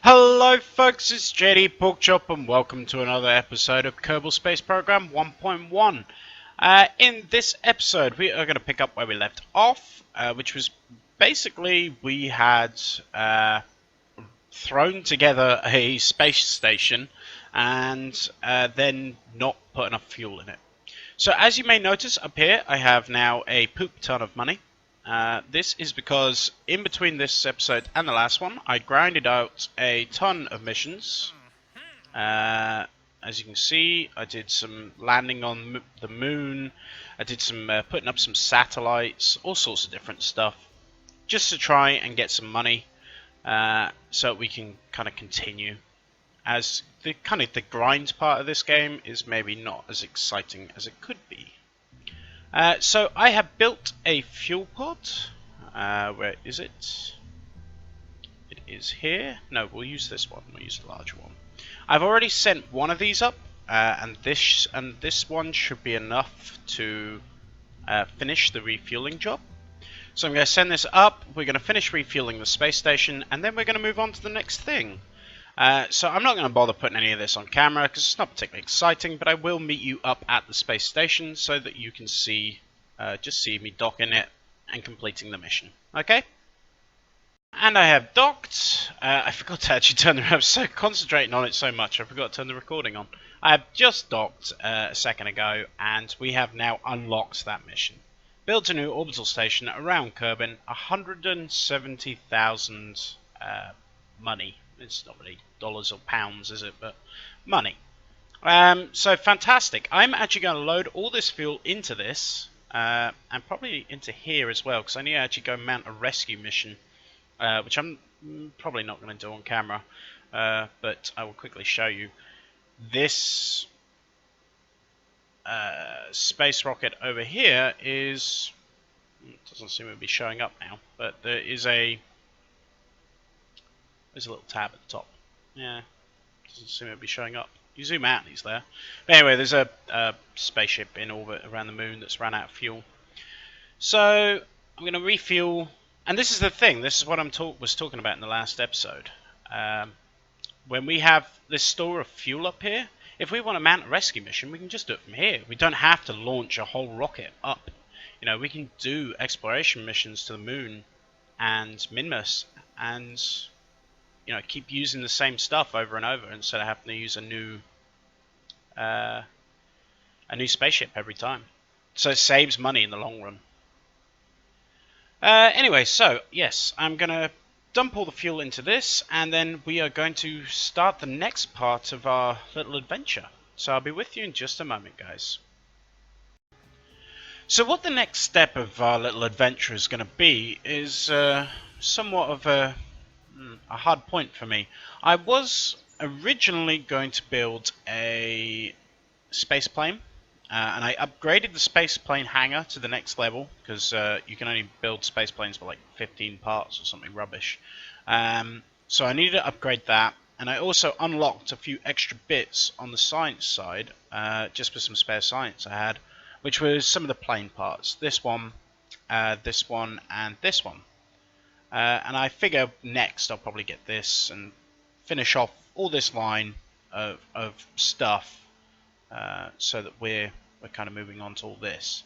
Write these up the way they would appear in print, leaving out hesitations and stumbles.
Hello folks, it's JDporkchop and welcome to another episode of Kerbal Space Program 1.1. In this episode we are going to pick up where we left off, which was basically we had thrown together a space station and then not put enough fuel in it. So as you may notice up here, I have now a poop ton of money. This is because in between this episode and the last one, I grinded out a ton of missions. As you can see, I did some landing on the moon. I did some putting up some satellites, all sorts of different stuff, just to try and get some money, so we can kind of continue. As the grind part of this game is maybe not as exciting as it could be. So I have built a fuel pod. Where is it? It is here. No, we'll use this one. We'll use the larger one. I've already sent one of these up, and this one should be enough to finish the refueling job. So I'm going to send this up. We're going to finish refueling the space station, and then we're going to move on to the next thing. So I'm not going to bother putting any of this on camera because it's not particularly exciting, but I will meet you up at the space station so that you can see, just see me docking it and completing the mission. Okay? And I have docked. I forgot to actually turn the... I was so concentrating on it so much I forgot to turn the recording on. I have just docked a second ago, and we have now unlocked that mission. Built a new orbital station around Kerbal, 170,000 money. It's not really dollars or pounds, is it? But money. So fantastic. I'm actually going to load all this fuel into this, and probably into here as well, because I need to actually go mount a rescue mission, which I'm probably not going to do on camera, but I will quickly show you. This space rocket over here is... It doesn't seem to be showing up now, but there is a... There's a little tab at the top. Yeah, doesn't seem to be showing up. You zoom out and he's there. But anyway, there's a spaceship in orbit around the moon that's run out of fuel. So I'm going to refuel. And this is the thing. This is what I was talking about in the last episode. When we have this store of fuel up here, if we want to mount a rescue mission, we can just do it from here. We don't have to launch a whole rocket up. You know, we can do exploration missions to the moon and Minmus and... You know, keep using the same stuff over and over instead of having to use a new spaceship every time. So it saves money in the long run. Anyway, so yes, I'm gonna dump all the fuel into this, and then we are going to start the next part of our little adventure. So I'll be with you in just a moment, guys. So what the next step of our little adventure is going to be is somewhat of a hard point for me. I was originally going to build a space plane, and I upgraded the space plane hangar to the next level because you can only build space planes for like 15 parts or something rubbish. So I needed to upgrade that, and I also unlocked a few extra bits on the science side, just for some spare science I had, which was some of the plane parts. This one, and this one. And I figure next I'll probably get this and finish off all this line of stuff, so that we're kind of moving on to all this.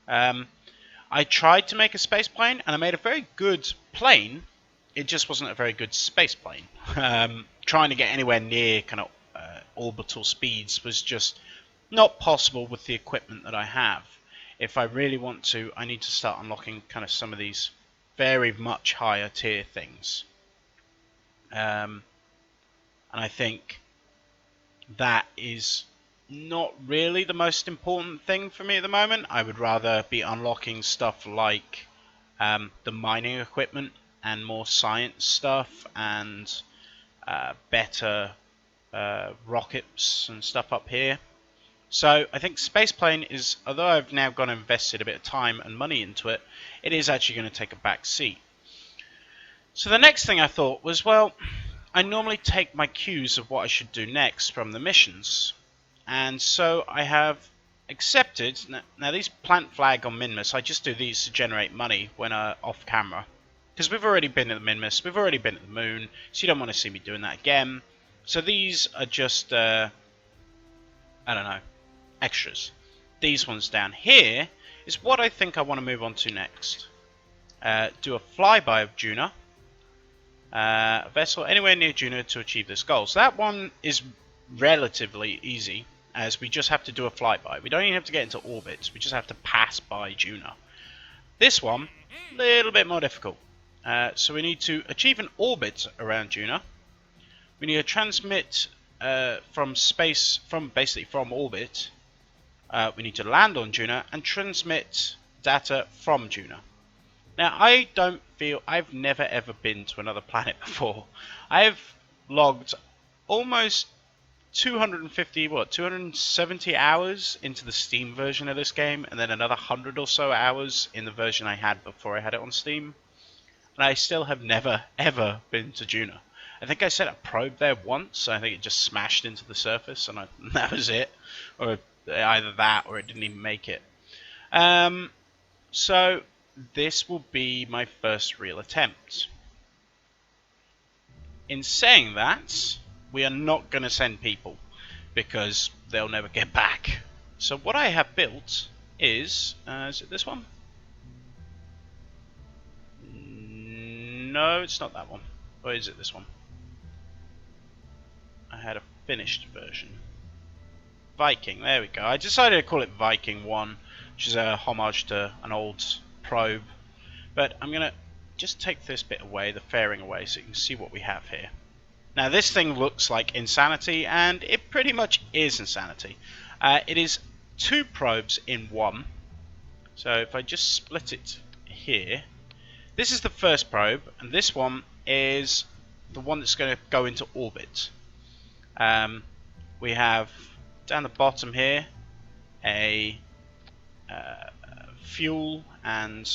I tried to make a space plane, and I made a very good plane. It just wasn't a very good space plane. Trying to get anywhere near kind of orbital speeds was just not possible with the equipment that I have. If I really want to, I need to start unlocking kind of some of these very much higher tier things, and I think that is not really the most important thing for me at the moment. I would rather be unlocking stuff like the mining equipment and more science stuff and better rockets and stuff up here. So I think spaceplane is, although I've now gone and invested a bit of time and money into it, it is actually going to take a back seat. So the next thing I thought was, well, I normally take my cues of what I should do next from the missions. And so I have accepted, now these plant flag on Minmus, I just do these to generate money when off camera. because we've already been at the Minmus, we've already been at the Moon, so you don't want to see me doing that again. So these are just, I don't know, extras. These ones down here is what I think I want to move on to next. Do a flyby of Duna. A vessel anywhere near Duna to achieve this goal. So that one is relatively easy, as we just have to do a flyby. We don't even have to get into orbits, we just have to pass by Duna. This one, a little bit more difficult. So we need to achieve an orbit around Duna. We need to transmit from space, basically from orbit. We need to land on Duna and transmit data from Duna. Now, I don't feel... I've never ever been to another planet before. I've logged almost 270 hours into the Steam version of this game, and then another 100 or so hours in the version I had before I had it on Steam. And I still have never, ever been to Duna. I think I set a probe there once, I think it just smashed into the surface, and that was it. Or either that, or it didn't even make it. So... this will be my first real attempt. In saying that, we are not going to send people, because they'll never get back. So what I have built is it this one? No, it's not that one. Or is it this one? I had a finished version. Viking, there we go. I decided to call it Viking 1, which is a homage to an old probe, but I'm gonna just take this bit away, the fairing away, so you can see what we have here. Now this thing looks like insanity, and it pretty much is insanity. It is 2 probes in one. So if I just split it here, this is the first probe, and this one is the one that's going to go into orbit. We have down the bottom here a fuel, and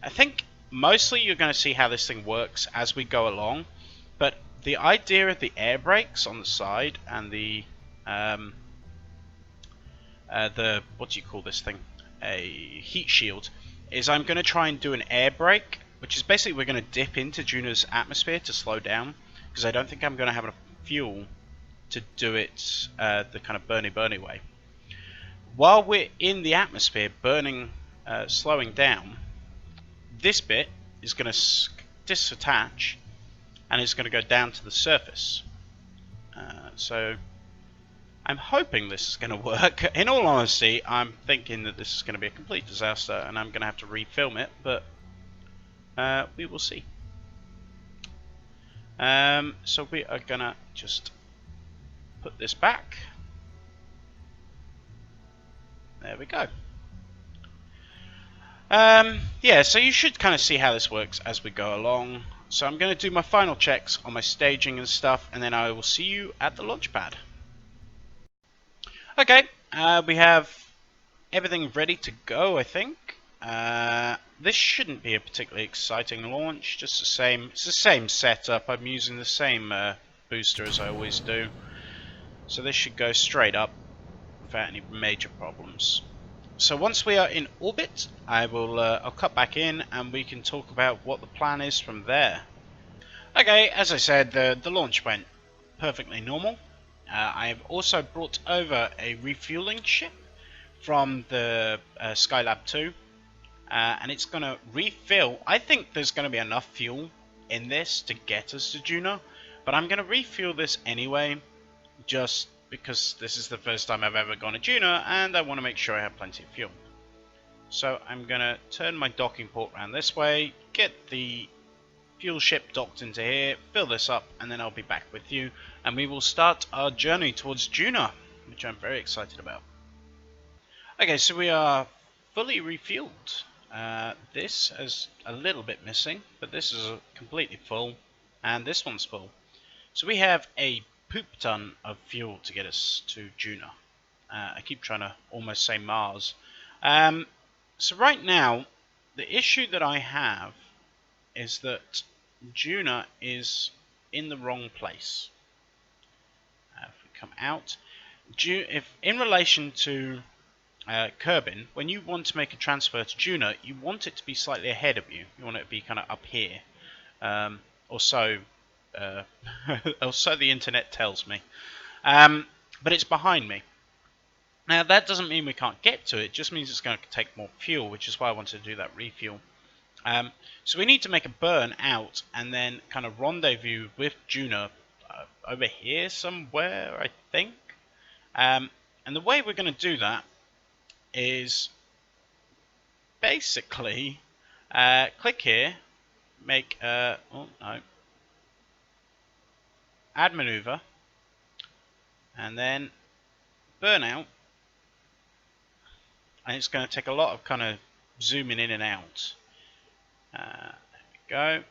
I think mostly you're going to see how this thing works as we go along, but the idea of the air brakes on the side and the what do you call this thing, a heat shield, is I'm going to try and do an air brake, which is basically we're going to dip into Duna's atmosphere to slow down, because I don't think I'm going to have enough fuel to do it the kind of burny way. While we're in the atmosphere burning, slowing down, this bit is going to disattach and it's going to go down to the surface. So I'm hoping this is going to work. In all honesty, I'm thinking that this is going to be a complete disaster and I'm going to have to refilm it, but we will see. So we are going to just put this back. There we go. Yeah, so you should kind of see how this works as we go along. So I'm going to do my final checks on my staging and stuff, and then I will see you at the launch pad. Okay, we have everything ready to go, I think. This shouldn't be a particularly exciting launch, just the same. It's the same setup. I'm using the same booster as I always do. So this should go straight up without any major problems. So once we are in orbit, I'll cut back in and we can talk about what the plan is from there. Okay, as I said, the launch went perfectly normal. I have also brought over a refueling ship from the Skylab 2, and it's going to refill. I think there's going to be enough fuel in this to get us to Duna, but I'm going to refuel this anyway, just because this is the first time I've ever gone to Duna, and I want to make sure I have plenty of fuel. So I'm going to turn my docking port around this way, get the fuel ship docked into here, fill this up, and then I'll be back with you, and we will start our journey towards Duna, which I'm very excited about. Okay, so we are fully refueled. This is a little bit missing, but this is completely full, and this one's full. So we have a poop ton of fuel to get us to Duna. I keep trying to almost say Mars. So right now, the issue that I have is that Duna is in the wrong place. If we come out, if in relation to Kerbal, when you want to make a transfer to Duna, you want it to be slightly ahead of you. You want it to be kind of up here. or so, or so the internet tells me. But it's behind me. Now that doesn't mean we can't get to it, it just means it's going to take more fuel, which is why I wanted to do that refuel. So we need to make a burn out and then kind of rendezvous with Duna over here somewhere, I think. And the way we're going to do that is basically click here, make oh no, add maneuver, and then burn out. And it's going to take a lot of kind of zooming in and out. There we go.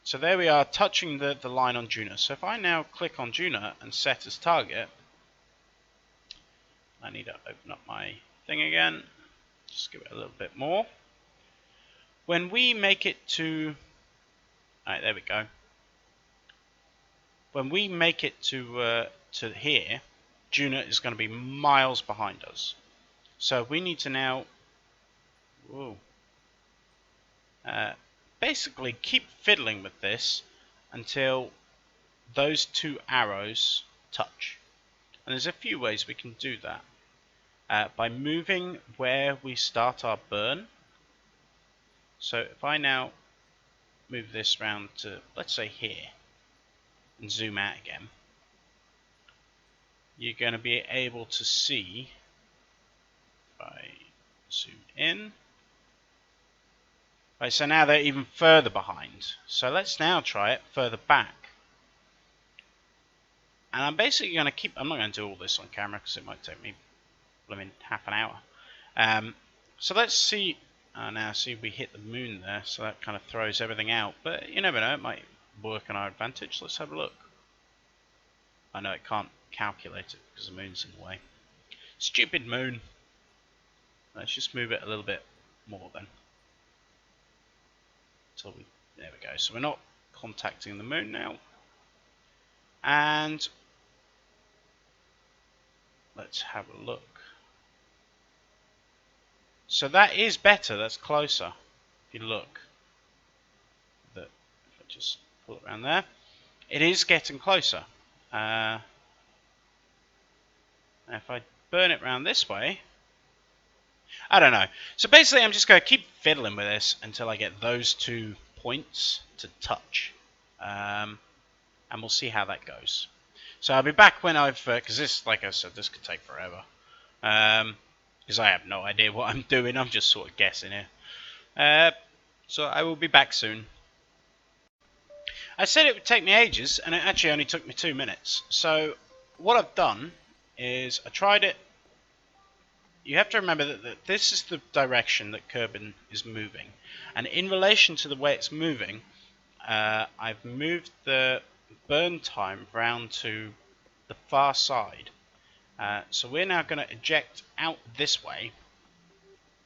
So there we are, touching the line on Duna. So if I now click on Duna and set as target, I need to open up my thing again. Just give it a little bit more. When we make it to... Alright, there we go. When we make it to here, Duna is going to be miles behind us. So we need to now... Whoa. Basically keep fiddling with this until those two arrows touch. And there's a few ways we can do that. By moving where we start our burn. So if I now move this round to, let's say, here, and zoom out again, you're going to be able to see, if I zoom in, right, so now they're even further behind. So let's now try it further back. And I'm basically going to keep, I'm not going to do all this on camera because it might take me half an hour. So let's see, now see if we hit the moon there, so that kind of throws everything out. But you never know, it might work on our advantage. Let's have a look. I know it can't calculate it because the moon's in the way. Stupid moon. Let's just move it a little bit more then. Until we, there we go. So we're not contacting the moon now. And let's have a look. So that is better, that's closer. If you look, if I just pull it around there, it is getting closer. If I burn it round this way, I don't know. So basically I'm just going to keep fiddling with this until I get those 2 points to touch. And we'll see how that goes. So I'll be back when I've, because this, like I said, this could take forever. Because I have no idea what I'm doing, I'm just sort of guessing here. So I will be back soon. I said it would take me ages, and it actually only took me 2 minutes. So what I've done is I tried it. You have to remember that this is the direction that Kerbal is moving. And in relation to the way it's moving, I've moved the burn time round to the far side. So we're now going to eject out this way,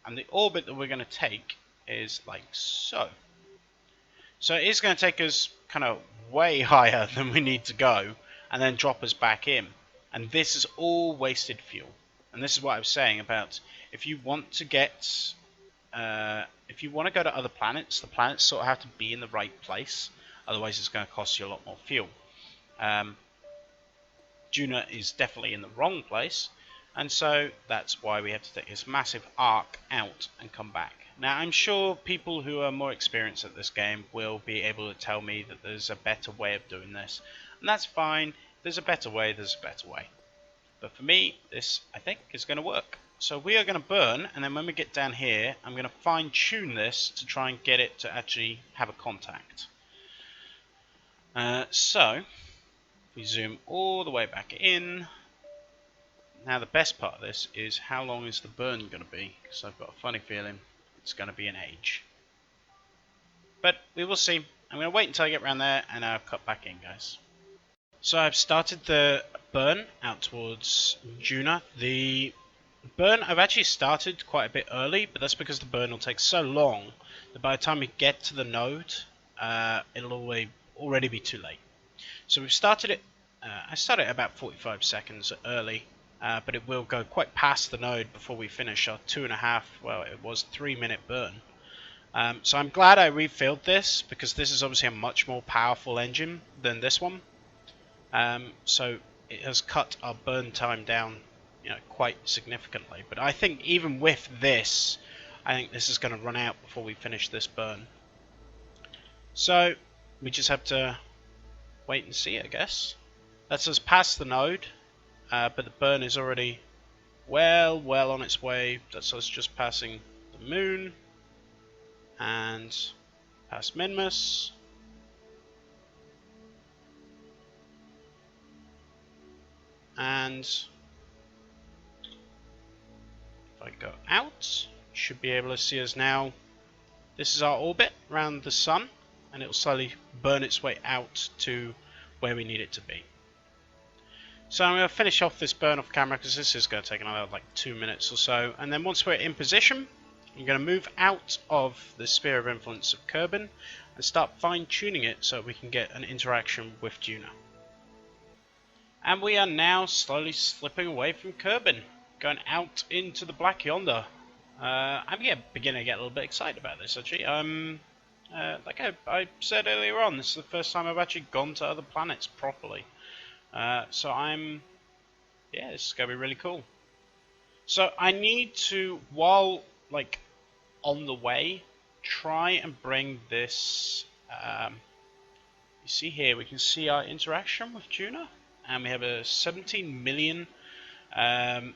and the orbit that we're going to take is like so. So it is going to take us kind of way higher than we need to go, and then drop us back in. And this is all wasted fuel. And this is what I was saying about if you want to get, if you want to go to other planets, the planets sort of have to be in the right place. Otherwise, it's going to cost you a lot more fuel. Duna is definitely in the wrong place, and so that's why we have to take this massive arc out and come back. Now I'm sure people who are more experienced at this game will be able to tell me that there's a better way of doing this, and that's fine. There's a better way, there's a better way. But for me, this I think is going to work. So we are going to burn, and then when we get down here, I'm going to fine tune this to try and get it to actually have a contact. So we zoom all the way back in. Now the best part of this is how long is the burn going to be, because I've got a funny feeling it's going to be an age. But we will see. I'm going to wait until I get around there and I'll cut back in, guys. So I've started the burn out towards Duna. The burn I've actually started quite a bit early, but that's because the burn will take so long that by the time we get to the node, it'll already be too late. So we've started it, I started about 45 seconds early, but it will go quite past the node before we finish our 2.5, well it was 3 minute burn. So I'm glad I refilled this, because this is obviously a much more powerful engine than this one. So it has cut our burn time down, quite significantly. But I think even with this, I think this is going to run out before we finish this burn. So we just have to wait and see, I guess. That's us past the node, but the burn is already well on its way. That's us just passing the moon and past Minmus. And if I go out, you should be able to see us now. This is our orbit around the sun, and it will slowly burn its way out to where we need it to be. So I'm going to finish off this burn off camera, because this is going to take another like 2 minutes or so. And then once we're in position, I'm going to move out of the sphere of influence of Kerbal and start fine-tuning it so we can get an interaction with Duna. And we are now slowly slipping away from Kerbal, going out into the black yonder. I'm beginning to get a little bit excited about this, actually. Like I said earlier on, this is the first time I've actually gone to other planets properly. So this is going to be really cool. So I need to, while like on the way, try and bring this, you see here, we can see our interaction with Duna, and we have a 17 million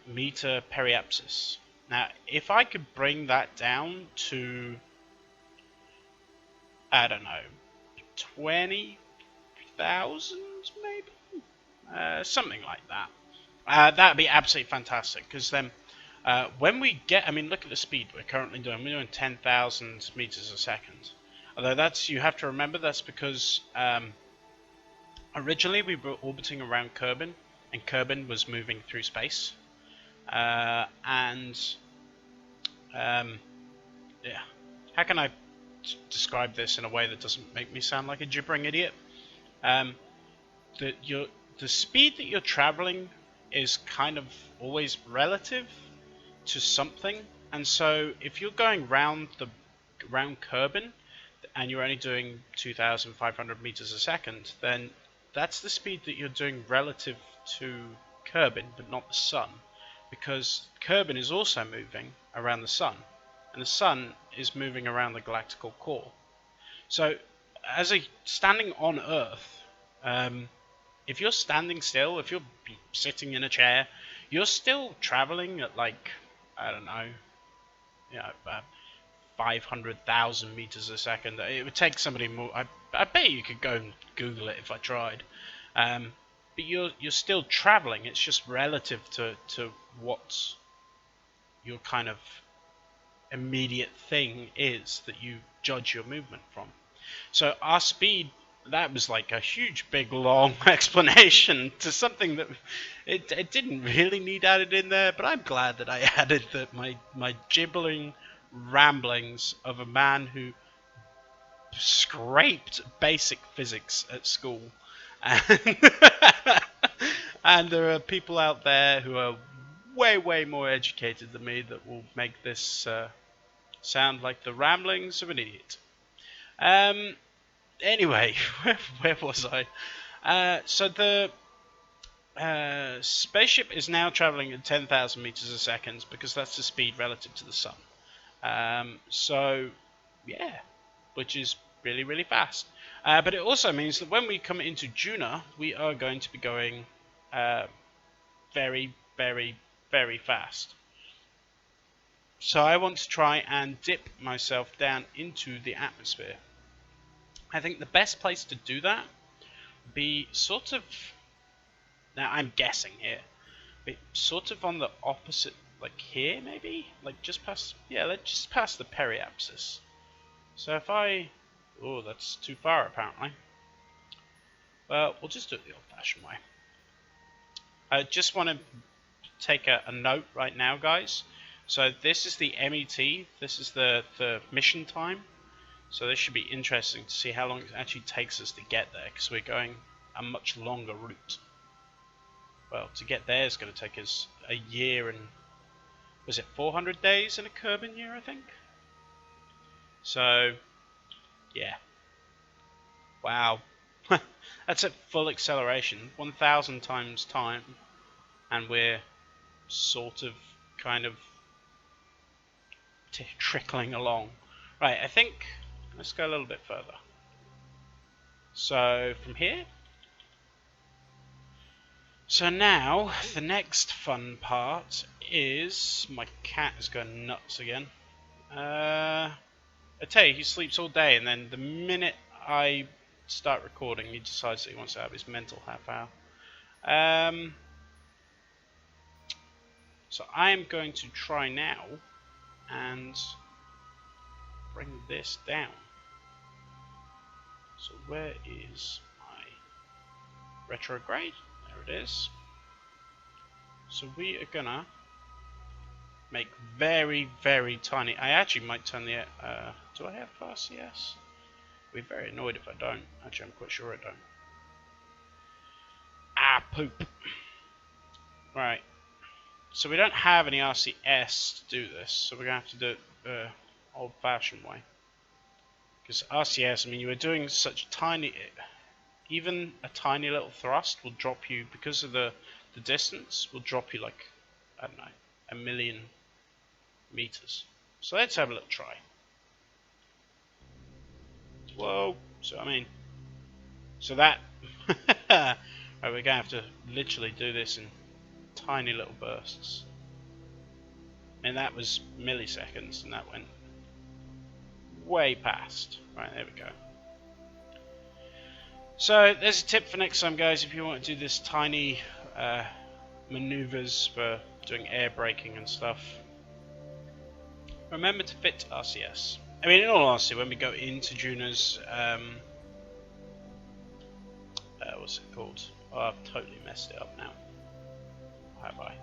meter periapsis. Now, if I could bring that down to, I don't know, 20,000 maybe? Something like that. That'd be absolutely fantastic, because then when we get, I mean, look at the speed we're currently doing. We're doing 10,000 meters a second. Although you have to remember, that's because originally we were orbiting around Kerbal, and Kerbal was moving through space. Yeah, how can I describe this in a way that doesn't make me sound like a gibbering idiot? The speed that you're traveling is kind of always relative to something, and so if you're going round Kerbal and you're only doing 2,500 meters a second, then that's the speed that you're doing relative to Kerbal, but not the sun, because Kerbal is also moving around the sun, and the sun is moving around the galactical core. So, standing on Earth, if you're standing still, if you're sitting in a chair, you're still traveling at like, I don't know, 500,000 meters a second. It would take somebody more. I bet you could go and Google it if I tried. But you're still traveling. It's just relative to what your kind of immediate thing is that you judge your movement from. So our speed, that was like a huge, big, long explanation to something that it didn't really need added in there, but I'm glad that I added my gibbering ramblings of a man who scraped basic physics at school. And there are people out there who are way more educated than me that will make this sound like the ramblings of an idiot. Anyway, where was I? So the spaceship is now traveling at 10,000 meters a second, because that's the speed relative to the sun. So, yeah, which is really fast. But it also means that when we come into Duna, we are going to be going very fast. So I want to try and dip myself down into the atmosphere. I think the best place to do that would be sort of, now I'm guessing here, but sort of on the opposite, like here maybe? Like just past, yeah, just past the periapsis. So if I, oh, that's too far apparently. Well, we'll just do it the old-fashioned way. I just want to take a note right now, guys. So this is the MET, this is the mission time. So this should be interesting to see how long it actually takes us to get there, because we're going a much longer route. Well, to get there is going to take us a year and, was it 400 days in a Kerbal year, I think? So, yeah. Wow. That's at full acceleration, 1,000 times time, and we're sort of, kind of, trickling along. Right, I think, let's go a little bit further. So, from here. So now, the next fun part is, my cat is going nuts again. I tell you, he sleeps all day, and then the minute I start recording, he decides that he wants to have his mental half hour. So I am going to try now and bring this down. So where is my retrograde? There it is. So we are gonna make very, very tiny. I actually might turn the. Do I have RCS? I'll be very annoyed if I don't. Actually, I'm quite sure I don't. Ah, poop. Right. So we don't have any RCS to do this, so we're gonna have to do it the old-fashioned way. Because RCS, I mean, you were doing such tiny. Even a tiny little thrust will drop you, because of the distance, will drop you like, I don't know, 1,000,000 meters. So let's have a little try. Whoa, so I mean, so that, right, we're gonna have to literally do this in tiny little bursts. And that was milliseconds, and that went way past. Right, there we go. So there's a tip for next time, guys, if you want to do this tiny maneuvers for doing air braking and stuff. Remember to fit RCS. I mean, in all honesty, when we go into Duna's, what's it called? Oh, I've totally messed it up now. Have I?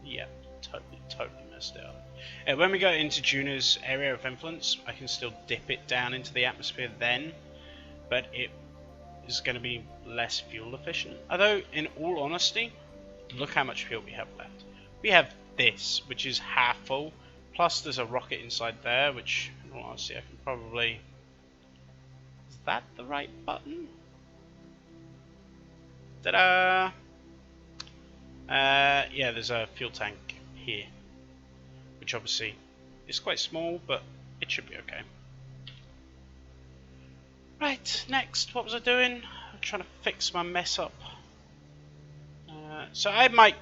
Yeah, totally messed it up. When we go into Duna's area of influence, I can still dip it down into the atmosphere then, but it is going to be less fuel efficient. Although, in all honesty, look how much fuel we have left. We have this, which is half full, plus there's a rocket inside there, which, in all honesty, I can probably... Is that the right button? Ta-da! Yeah, there's a fuel tank here, which obviously is quite small, but it should be okay. Right, next, what was I doing? I'm trying to fix my mess up. So I might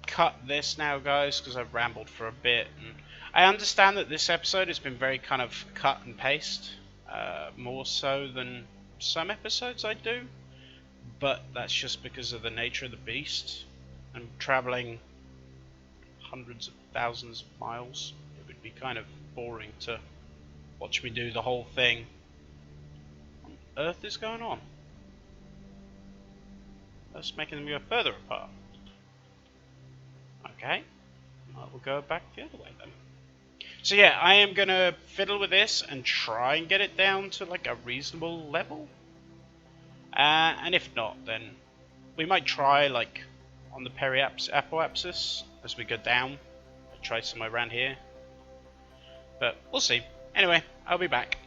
cut this now, guys, because I've rambled for a bit. And I understand that this episode has been very kind of cut and paste, more so than some episodes I do. But that's just because of the nature of the beast. I'm traveling hundreds of thousands of miles. It would be kind of boring to watch me do the whole thing. What on earth is going on? That's making them go further apart. Okay, we'll go back the other way then. So yeah, I am going to fiddle with this and try and get it down to like a reasonable level. And if not, then we might try like on the apoapsis as we go down. I'll try somewhere around here. But we'll see. Anyway, I'll be back.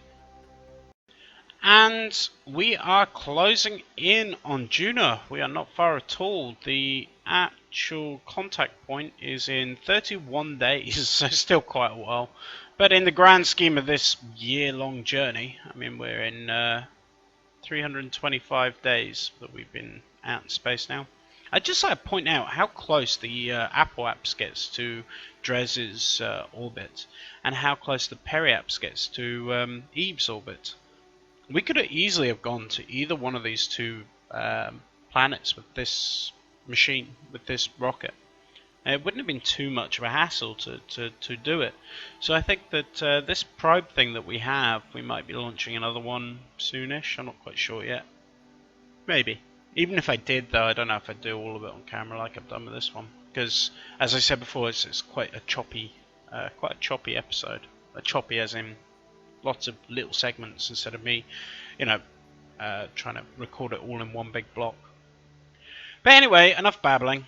And we are closing in on Duna. We are not far at all. The actual contact point is in 31 days, so still quite a while. But in the grand scheme of this year-long journey, I mean, we're in 325 days that we've been out in space now. I'd just like to point out how close the apoapse gets to Dres's orbit, and how close the periapse gets to Eve's orbit. We could have easily have gone to either one of these two planets with this machine, with this rocket. It wouldn't have been too much of a hassle to do it. So I think that this probe thing that we have, we might be launching another one soonish. I'm not quite sure yet. Maybe. Even if I did, though, I don't know if I'd do all of it on camera like I've done with this one. Because, as I said before, it's quite a choppy episode. Choppy as in lots of little segments instead of me, you know, trying to record it all in one big block. But anyway, enough babbling.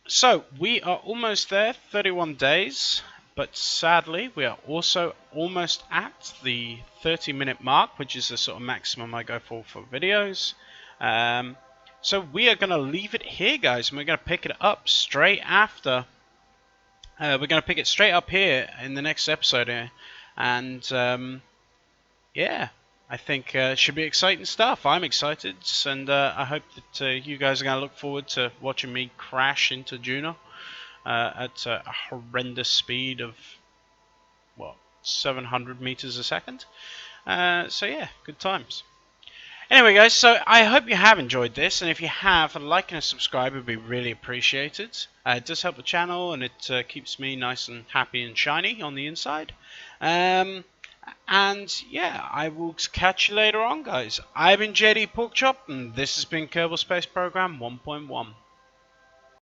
So we are almost there, 31 days. But sadly, we are also almost at the 30-minute mark, which is the sort of maximum I go for videos. So we are going to leave it here, guys, and we're going to pick it up straight after. We're going to pick it straight up here in the next episode here. And yeah, I think it should be exciting stuff. I'm excited, and I hope that you guys are going to look forward to watching me crash into Duna at a horrendous speed of, what, 700 meters a second. So yeah, good times. Anyway, guys, so I hope you have enjoyed this, and if you have, a like and a subscribe would be really appreciated. It does help the channel, and it keeps me nice and happy and shiny on the inside. And yeah, I will catch you later on, guys. I've been JDporkchop, and this has been Kerbal Space Program 1.1.